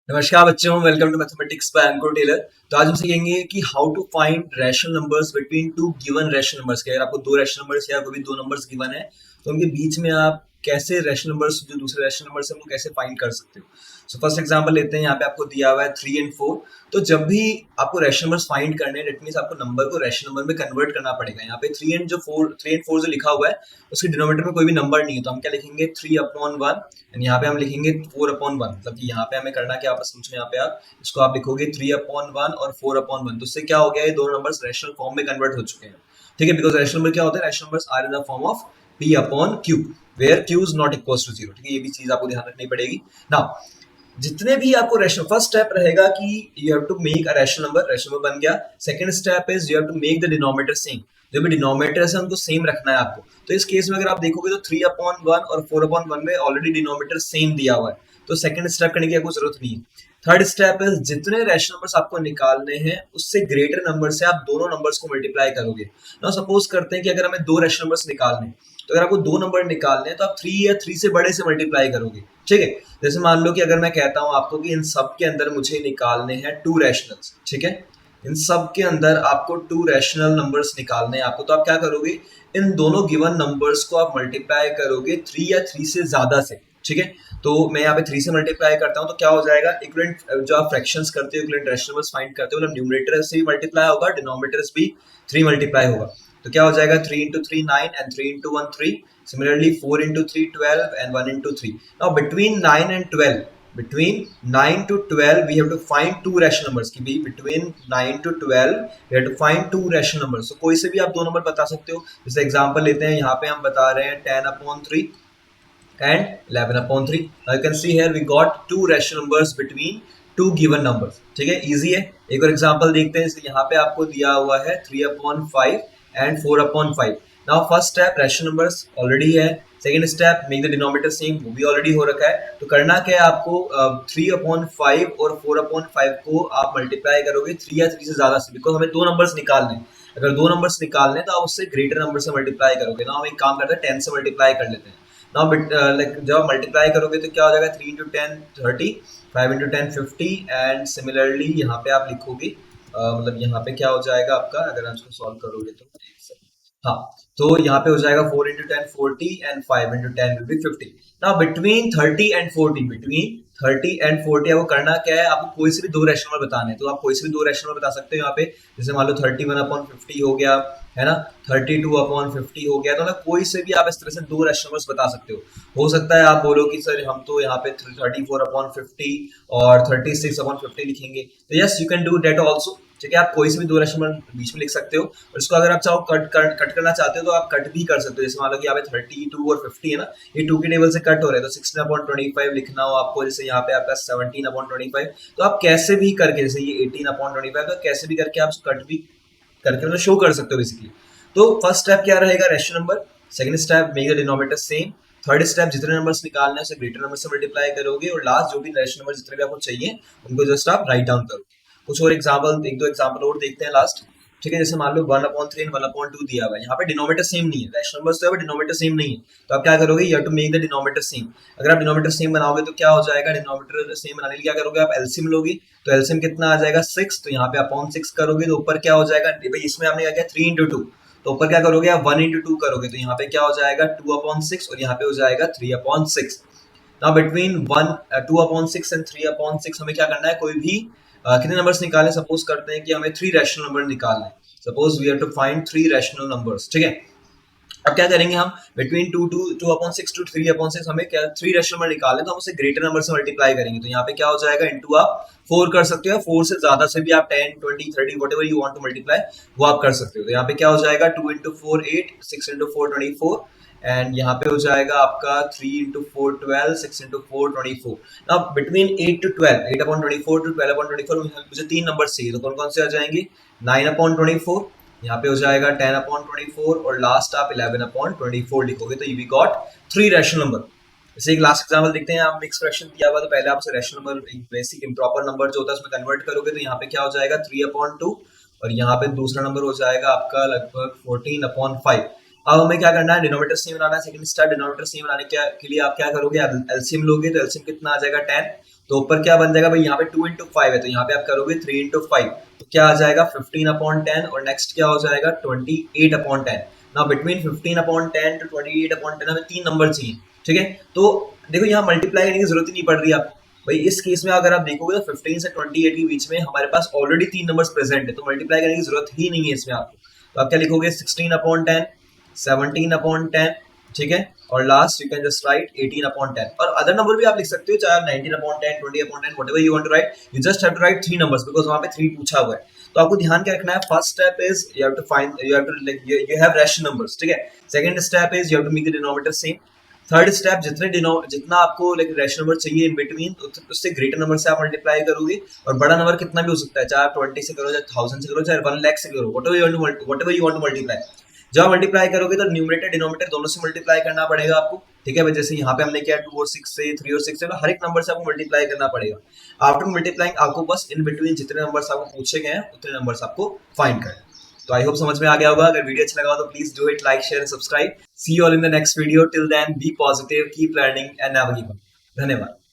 नमस्कार बच्चों, welcome to mathematics by Ankur Taylor. तो आज हम सीखेंगे कि how to find rational numbers between two given rational numbers के। अगर आपको दो रैशनल नंबर्स या कोई भी दो नंबर्स गिवन है तो उनके बीच में आप कैसे रैशनल नंबर्स जो दूसरे रैशनल नंबर से उनको कैसे फाइंड कर सकते हो। सो फर्स्ट एग्जांपल लेते हैं। यहाँ पे आपको दिया हुआ है 3 एंड 4। तो जब भी आपको रैशनल नंबर्स फाइंड करने हैं, दैट मींस आपको नंबर को रैशनल नंबर में कन्वर्ट करना पड़ेगा। यहाँ पे 3 एंड 4 जो लिखा हुआ है उसके डिनोमिनेटर में कोई भी नंबर नहीं है, तो हम क्या लिखेंगे 3/1 एंड यहाँ पे हम लिखेंगे 4/1। मतलब कि यहाँ पे हमें करना क्या, आपस समझो। यहाँ पे आप इसको आप लिखोगे 3/1 और 4/1। तो इससे क्या हो गया, ये दोनों नंबर्स रैशनल फॉर्म में कन्वर्ट हो चुके हैं। ठीक है, बिकॉज रैशनल नंबर क्या होता है, rational numbers are in the form of p/q where q is not equals to 0। ठीक है, ये भी चीज आपको ध्यान रखनी पड़ेगी। नाउ जितने भी आपको रैशनल, फर्स्ट स्टेप रहेगा कि you have to make a rational number. Rational number बन गया। Second step is you have to make the denominator same. जो भी डिनोमिनेटर है उनको सेम रखना है आपको। तो इस केस में अगर आप देखोगे तो 3/1 और 4/1 में ऑलरेडी डिनोमिनेटर सेम दिया हुआ है, तो सेकंड स्टेप करने की आपको जरूरत नहीं है। थर्ड स्टेप इज जितने रैशनल नंबर्स आपको निकालने हैं उससे ग्रेटर नंबर से आप दोनों नंबर्स को मल्टीप्लाई करोगे। नाउ सपोज करते हैं कि अगर हमें दो रैशनल नंबर्स निकालने हैं, तो अगर आपको दो नंबर निकालने हैं तो आप 3 या 3 से बड़े से मल्टीप्लाई करोगे। ठीक है, जैसे मान लो कि अगर मैं कहता हूं आपको कि इन सब के अंदर मुझे निकालने हैं टू रैशनल्स। ठीक है, इन सब के अंदर आपको टू रैशनल नंबर्स निकालने हैं आपको, तो आप क्या करोगे, इन दोनों गिवन नंबर्स को आप मल्टीप्लाई करोगे 3 या 3 से ज्यादा से। ठीक है, तो मैं यहाँ पे 3 से मल्टीप्लाई करता हूँ तो क्या हो जाएगा, इक्विवेलेंट जो आप फ्रैक्शंस करते हो, इक्विवेलेंट रैशनल नंबर्स फाइंड करते हो, मतलब न्यूमरेटर से भी मल्टीप्लाई होगा, डिनोमिनेटर से भी 3 मल्टीप्लाई होगा। तो क्या हो जाएगा, 3 into 3 9 and 3 into 1 3। Similarly 4 into 3 12 and 1 into 3। Now between 9 and 12, between 9 to 12 we have to find two rational numbers। कि भी between 9 to 12 we have to find two rational numbers। so कोई से भी आप दो नंबर बता सकते हो। जैसे एग्जांपल लेते हैं, यहाँ पे हम बता रहे हैं 10/3 and 11/3। Now you can see here we got two rational numbers between two given numbers। ठीक है, इजी है। एक और एग्जांपल देखते हैं। यहाँ पे आपको दिया हुआ है 3/5 and 4/5। Now first step rational numbers already है। Second step make the denominator same, वो भी ऑलरेडी हो रखा है। तो करना क्या है आपको, 3/5 और 4/5 को आप मल्टीप्लाई करोगे 3 या 3 से ज्यादा से, बिकॉज हमें दो नंबर्स निकालने हैं। अगर दो नंबर्स निकालने हैं तो आप उससे ग्रेटर नंबर से मल्टीप्लाई करोगे ना। हम एक काम करते हैं 10 से मल्टीप्लाई कर लेते हैं। नाउ लाइक जब आप मल्टीप्लाई करोगे तो क्या हो जाएगा, 3 into 10 30, 5 into 10 50 एंड सिमिलरली यहाँ पे आप लिखोगे मतलब यहाँ पे क्या हो जाएगा आपका, अगर आप इसको सॉल्व करोगे तो हाँ, तो यहाँ पे हो जाएगा 4 into 10 40 and 5 into 10 will be 50। Now between 30 and 40, between 30 and 40 आपको करना क्या है, आपको कोई से भी दो रैशनल नंबर बताने हैं। तो आप कोई से भी दो रैशनल नंबर बता सकते हो। यहाँ पे जैसे मान लो 31/50 हो गया, है ना, 32/50 हो गया। तो मतलब कोई से भी आप इस तरह से दो रैशनल नंबर्स बता सकते हो सकता है आप बोलो कि सर हम तो यहाँ पे 34/50 और 36/50 लिखेंगे, तो yes you can do that also. ठीक है, आप कोई से भी दो रैशनल नंबर बीच में लिख सकते हो, और इसको अगर आप चाहो कट करना चाहते हो तो आप कट भी कर सकते हो। जैसे मान लो कि यहाँ पे 32 और 50 है ना, ये 2 के टेबल से कट हो रहे हैं, तो 16/25 लिखना हो आपको, जैसे यहाँ पे आपका 17/25, तो आप कैसे भी करके, जैसे ये 18/25, तो कैसे भी करके आप कट भी करके मतलब शो कर सकते हो बेसिकली। तो फर्स्ट स्टेप क्या रहेगा, rational number. Second step make the denominator same. Third step जितने नंबर्स निकालने हैं उसे ग्रेटर नंबर से मल्टीप्लाई करोगे, और लास्ट जो भी रैशनल नंबर जितने भी आपको चाहिए उनको जस्ट आप राइट डाउन करोगे। कुछ और एग्जांपल, एक दो एग्जांपल और देखते हैं लास्ट। ठीक है, जैसे मान लो 1/3 एंड 1/2 दिया हुआ है। यहाँ पे डिनोमिनेटर सेम नहीं है, रैशनल नंबर्स तो है, डिनोमिनेटर सेम नहीं है। तो आप क्या करोगे, you have to make the denominator same. अगर आप डिनोमिनेटर सेम बनाओगे तो क्या हो जाएगा, डिनोमिनेटर सेम बनाने के लिए क्या करोगे, आप एलसीएम लोगे। तो एलसीएम कितना आ जाएगा 6, तो यहाँ पे अपॉन 6 करोगे तो ऊपर क्या हो जाएगा, भाई इसमें आपने क्या किया 3 into 2, तो ऊपर क्या करोगे आप 1 into 2 करोगे, तो यहाँ पे क्या हो जाएगा 2/6 और यहाँ पे हो जाएगा 3/6। नाउ बिटवीन 2/6 एंड 3/6 हमें क्या करना है, कोई भी कितने नंबर्स निकालने, सपोज करते हैं कि हमें 3 रैशनल नंबर निकालने हैं। Suppose we have to find 3 rational numbers. ठीक है, अब क्या करेंगे हम, बिटवीन 2/6 to 3/6 हमें क्या 3 रैशनल नंबर निकालने, तो हम उसे ग्रेटर नंबर से मल्टीप्लाई करेंगे। तो यहाँ पे क्या हो जाएगा, इनटू आप 4 कर सकते हो, 4 से ज्यादा से भी आप 10 20 30 whatever you want to multiply वो आप कर सकते हो। तो यहाँ पे क्या हो जाएगा 2 into 4 8, 6 into 4 24 एंड यहाँ पे हो जाएगा आपका 3 into 4 12, 6 into 4 24। अब बिटवीन 8 to 12, 8/24 to 12/24 मुझे 3 नंबर चाहिए, तो कौन कौन से आ जाएंगे, 9/24, यहाँ पे हो जाएगा 10/24 और लास्ट आप 11/24 लिखोगे, तो यू गॉट 3 रैशनल नंबर। जैसे एक लास्ट एग्जांपल देखते हैं, आप मिक्स फ्रैक्शन दिया हुआ तो पहले आप उसे रैशनल नंबर, एक बेसिक इम्प्रॉपर नंबर जो होता है उसमें कन्वर्ट करोगे, तो यहाँ पे क्या हो जाएगा 3/2 और यहाँ पे दूसरा नंबर हो जाएगा आपका लगभग 14/5। अब हमें क्या करना है, डिनोमिनेटर सेम बनाना है। सेकंड स्टेप डिनोमिनेटर सेम बनाने के लिए आप क्या करोगे, एलसीएम लोगे, तो एलसीएम कितना आ जाएगा 10, तो ऊपर क्या बन जाएगा भाई, यहाँ पे 2 इंटू 5 है तो यहाँ पे आप करोगे 3 इंटू 5, तो क्या आ जाएगा 15/10 और नेक्स्ट क्या हो जाएगा 28/10। नाउ बिटवीन 15/10 टू 28/10 हमें 3 नंबर चाहिए, ठीक है। तो देखो यहाँ मल्टीप्लाई करने की जरूरत ही नहीं पड़ रही आपको भाई, इस केस में अगर आप देखोगे तो 15 से 28 के बीच में हमारे पास ऑलरेडी 3 नंबर्स प्रेजेंट है, तो मल्टीप्लाई करने की जरूरत ही नहीं है इसमें आपको। तो आप क्या लिखोगे 16/10, 17/10, ठीक है, और last you can just right 18/10। और अदर नंबर भी आप लिख सकते हो, चाहे आप 19/10, 20/10, whatever you want to write, you just have to write 3 numbers because वहां पे 3 पूछा हुआ है। तो आपको ध्यान क्या रखना है, first step is you have to find, you have to like you have rational numbers, ठीक है। Second step is you have to make the denominator same. Third step जितना आपको लाइक रैशनल नंबर चाहिए इन बिटवीन, उससे greater number से आप multiply करोगे, और बड़ा नंबर कितना भी हो सकता है, चाहे आप 20 से करो, चाहे 1000 से करो, चाहे 1 लाख से करो, whatever you want to multiply. जब आप मल्टीप्लाई करोगे तो न्यूमरेटर डिनोमिनेटर दोनों से मल्टीप्लाई करना पड़ेगा आपको, ठीक है भाई। जैसे यहाँ पे हमने किया 2 और 6 से, 3 और 6 से, हर एक नंबर से आपको मल्टीप्लाई करना पड़ेगा। आफ्टर मल्टीप्लाइंग आपको बस इन बिटवीन जितने नंबर्स आपको पूछे गए हैं उतने नंबर्स आपको फाइंड करना। तो आई होप समझ में आ गया होगा। अगर वीडियो अच्छा लगा हो तो please do it, like, share and subscribe. See you all in the next video. Till then be positive, keep learning and never give up. धन्यवाद।